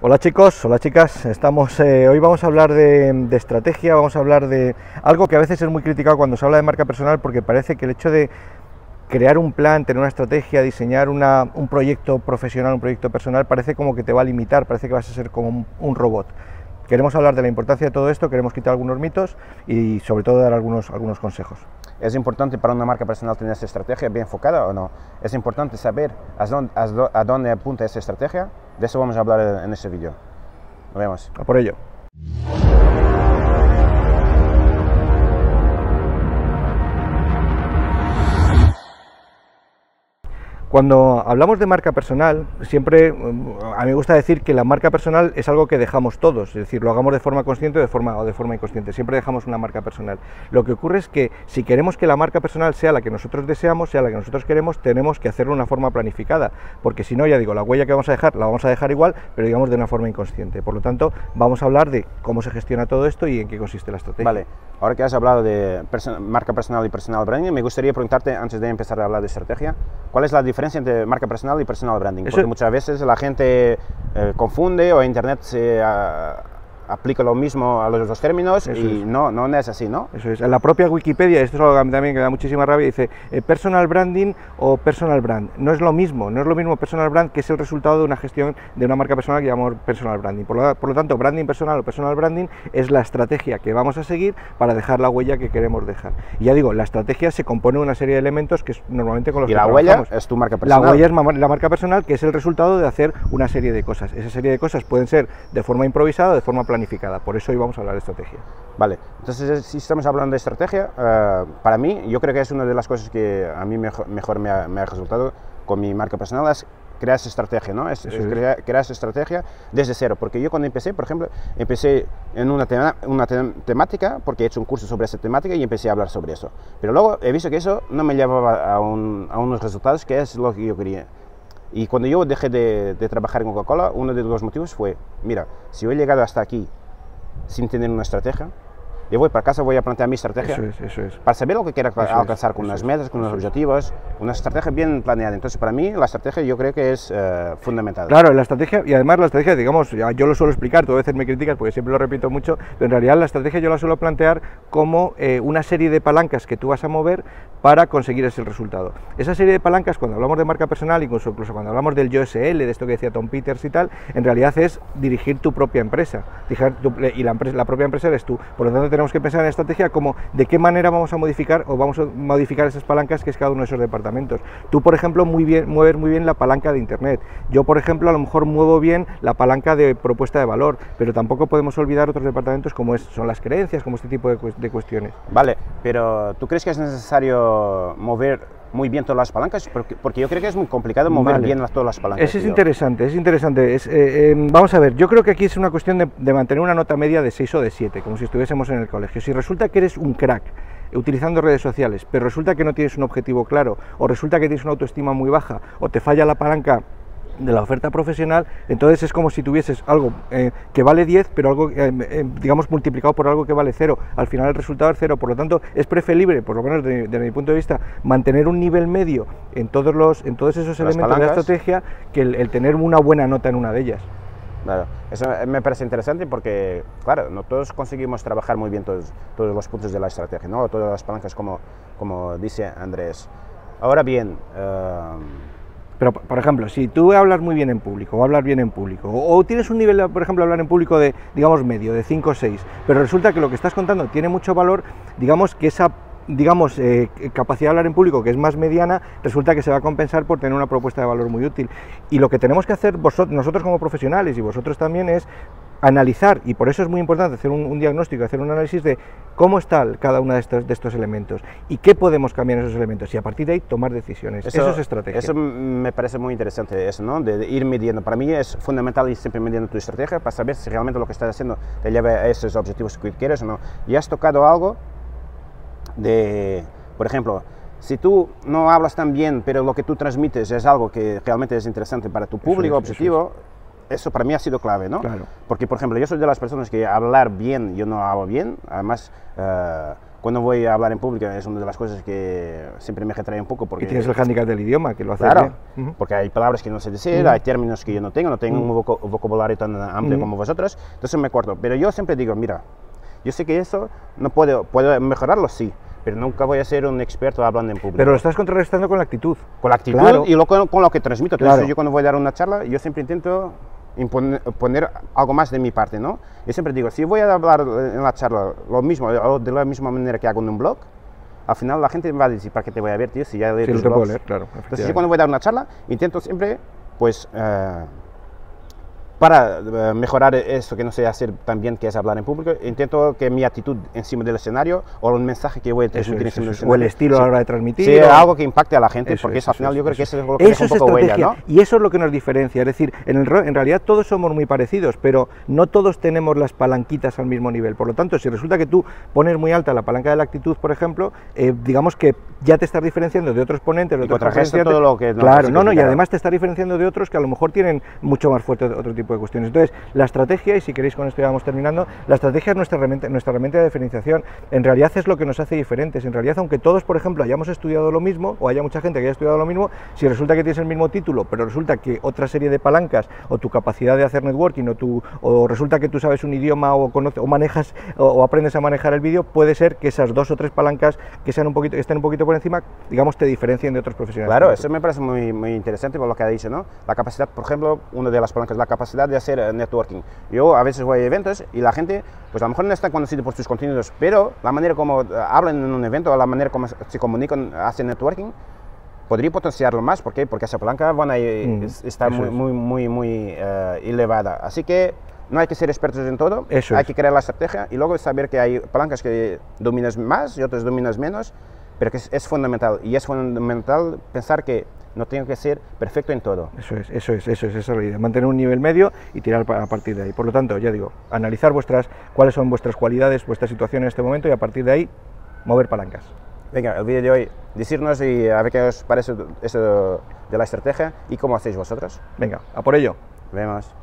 Hola chicos, hola chicas, hoy vamos a hablar de estrategia, vamos a hablar de algo que a veces es muy criticado cuando se habla de marca personal, porque parece que el hecho de crear un plan, tener una estrategia, diseñar un proyecto profesional, un proyecto personal, parece como que te va a limitar, parece que vas a ser como un robot. Queremos hablar de la importancia de todo esto, queremos quitar algunos mitos y sobre todo dar algunos consejos. ¿Es importante para una marca personal tener esa estrategia bien enfocada o no? ¿Es importante saber a dónde apunta esa estrategia? De eso vamos a hablar en este vídeo. Nos vemos. A por ello. Cuando hablamos de marca personal, siempre a mí me gusta decir que la marca personal es algo que dejamos todos, es decir, lo hagamos de forma consciente o de forma inconsciente, siempre dejamos una marca personal. Lo que ocurre es que si queremos que la marca personal sea la que nosotros deseamos, sea la que nosotros queremos, tenemos que hacerlo de una forma planificada, porque si no, ya digo, la huella que vamos a dejar, la vamos a dejar igual, pero digamos de una forma inconsciente. Por lo tanto, vamos a hablar de cómo se gestiona todo esto y en qué consiste la estrategia. Vale, ahora que has hablado de marca personal y personal branding, me gustaría preguntarte, antes de empezar a hablar de estrategia, ¿cuál es la diferencia entre marca personal y personal branding? Porque muchas veces la gente confunde o Internet se aplica lo mismo a los dos términos y no es así, ¿no? Eso es. En la propia Wikipedia, esto es algo que también me da muchísima rabia, dice personal branding o personal brand. No es lo mismo personal brand, que es el resultado de una gestión de una marca personal que llamamos personal branding. Por lo tanto, branding personal o personal branding es la estrategia que vamos a seguir para dejar la huella que queremos dejar. Y ya digo, la estrategia se compone de una serie de elementos que es normalmente con los que trabajamos. ¿Y la huella es tu marca personal? La huella es la marca personal, que es el resultado de hacer una serie de cosas. Esa serie de cosas pueden ser de forma improvisada o de forma planificada. Por eso hoy vamos a hablar de estrategia. Vale, entonces si estamos hablando de estrategia, para mí, yo creo que es una de las cosas que a mí mejor me ha resultado con mi marca personal, es crear esa estrategia, ¿no? Crear esa estrategia desde cero, porque yo cuando empecé, por ejemplo, empecé en una temática, porque he hecho un curso sobre esa temática y empecé a hablar sobre eso, pero luego he visto que eso no me llevaba a unos resultados que es lo que yo quería. Y cuando yo dejé de trabajar en Coca-Cola, uno de los motivos fue, mira, si he llegado hasta aquí sin tener una estrategia, yo voy para casa, voy a plantear mi estrategia para saber lo que quiero alcanzar con unas metas, con unos objetivos, una estrategia bien planeada. Entonces, para mí, la estrategia yo creo que es fundamental. Claro, la estrategia, y además la estrategia, digamos, yo lo suelo explicar, tú a veces me criticas porque siempre lo repito mucho, pero en realidad la estrategia yo la suelo plantear como una serie de palancas que tú vas a mover para conseguir ese resultado. Esa serie de palancas, cuando hablamos de marca personal, incluso cuando hablamos del yo SL, de esto que decía Tom Peters y tal, en realidad es dirigir tu propia empresa, y la propia empresa eres tú. Por lo tanto, tenemos que pensar en estrategia como de qué manera vamos a modificar esas palancas que es cada uno de esos departamentos. Tú, por ejemplo, mueves muy bien la palanca de Internet. Yo, por ejemplo, a lo mejor muevo bien la palanca de propuesta de valor, pero tampoco podemos olvidar otros departamentos como son las creencias, como este tipo de cuestiones. Vale, pero ¿tú crees que es necesario mover muy bien todas las palancas? Porque yo creo que es muy complicado mover bien todas las palancas. Eso es interesante, vamos a ver, yo creo que aquí es una cuestión de mantener una nota media de 6 o de 7, como si estuviésemos en el colegio. Si resulta que eres un crack utilizando redes sociales, pero resulta que no tienes un objetivo claro, o resulta que tienes una autoestima muy baja, o te falla la palanca de la oferta profesional, entonces es como si tuvieses algo que vale 10, pero algo, digamos, multiplicado por algo que vale 0. Al final el resultado es 0, por lo tanto es preferible, por lo menos desde mi punto de vista, mantener un nivel medio en todos esos elementos de la estrategia que el tener una buena nota en una de ellas. Claro, eso me parece interesante porque, claro, no todos conseguimos trabajar muy bien todos los puntos de la estrategia, ¿no? Todas las palancas, como dice Andrés. Ahora bien, pero, por ejemplo, si tú hablas muy bien en público, o hablas bien en público, o tienes un nivel, por ejemplo, hablar en público de, digamos, medio, de 5 o 6, pero resulta que lo que estás contando tiene mucho valor, digamos que esa capacidad de hablar en público, que es más mediana, resulta que se va a compensar por tener una propuesta de valor muy útil. Y lo que tenemos que hacer nosotros como profesionales y vosotros también es analizar, y por eso es muy importante hacer un diagnóstico, hacer un análisis de cómo está cada uno de estos elementos y qué podemos cambiar en esos elementos, y a partir de ahí tomar decisiones. Eso es estrategia. Eso me parece muy interesante, eso, ¿no? De ir midiendo. Para mí es fundamental ir siempre midiendo tu estrategia para saber si realmente lo que estás haciendo te lleva a esos objetivos que quieres o no. Y has tocado algo por ejemplo, si tú no hablas tan bien, pero lo que tú transmites es algo que realmente es interesante para tu público objetivo, eso para mí ha sido clave, ¿no? Claro. Porque, por ejemplo, yo soy de las personas que hablar bien, yo no hablo bien. Además, cuando voy a hablar en público es una de las cosas que siempre me retrae un poco. Porque, y tienes el hándicap del idioma, que lo hace claro, bien. porque hay palabras que no sé decir, hay términos que yo no tengo un vocabulario tan amplio como vosotros, entonces me corto. Pero yo siempre digo, mira, yo sé que eso no puedo mejorarlo, sí, pero nunca voy a ser un experto hablando en público. Pero lo estás contrarrestando con la actitud. Con la actitud, claro, y con lo que transmito. Entonces, claro, yo cuando voy a dar una charla, yo siempre intento poner algo más de mi parte, ¿no? Yo siempre digo, si voy a hablar en la charla lo mismo, de la misma manera que hago en un blog, al final la gente va a decir, ¿para qué te voy a ver, tío? Si ya lees sí, tus lo te puedo blogs. leer, claro. Entonces, yo cuando voy a dar una charla, intento siempre, pues, para mejorar eso que no sé hacer tan bien, que es hablar en público, intento que mi actitud encima del escenario o el mensaje que voy a transmitir encima del escenario, o el estilo a la hora de transmitir, sea algo que impacte a la gente, porque eso, al final yo creo que eso es lo que deja un poco huella, ¿no? Y eso es lo que nos diferencia, es decir, en realidad todos somos muy parecidos, pero no todos tenemos las palanquitas al mismo nivel. Por lo tanto, si resulta que tú pones muy alta la palanca de la actitud, por ejemplo, digamos que ya te estás diferenciando de otros ponentes, de otros conferenciantes. Todo lo que claro, y además te estás diferenciando de otros que a lo mejor tienen mucho más fuerte otro tipo de cuestiones. Entonces, la estrategia, y si queréis con esto ya vamos terminando, la estrategia es nuestra herramienta de diferenciación. En realidad es lo que nos hace diferentes. En realidad, aunque todos, por ejemplo, hayamos estudiado lo mismo, o haya mucha gente que haya estudiado lo mismo, si resulta que tienes el mismo título, pero resulta que otra serie de palancas, o tu capacidad de hacer networking, o resulta que tú sabes un idioma, o manejas, o aprendes a manejar el vídeo, puede ser que esas 2 o 3 palancas que estén un poquito por encima, digamos, te diferencien de otros profesionales. Claro, eso me parece muy, muy interesante por lo que ha dicho, ¿no? La capacidad, por ejemplo, una de las palancas, la capacidad de hacer networking. Yo a veces voy a eventos y la gente, pues a lo mejor no está conocida por sus contenidos, pero la manera como hablan en un evento, o la manera como se comunican, hacen networking, podría potenciarlo más. ¿Por qué? Porque esa palanca está muy elevada. Así que no hay que ser expertos en todo, hay que crear la estrategia y luego saber que hay palancas que dominas más y otras dominas menos, pero que es fundamental. Y es fundamental pensar que no tengo que ser perfecto en todo. Esa es la idea, mantener un nivel medio y tirar a partir de ahí. Por lo tanto, ya digo, analizar cuáles son vuestras cualidades, vuestra situación en este momento, y a partir de ahí, mover palancas. Venga, el vídeo de hoy, decirnos y a ver qué os parece eso de la estrategia y cómo hacéis vosotros. Venga, a por ello. Vemos.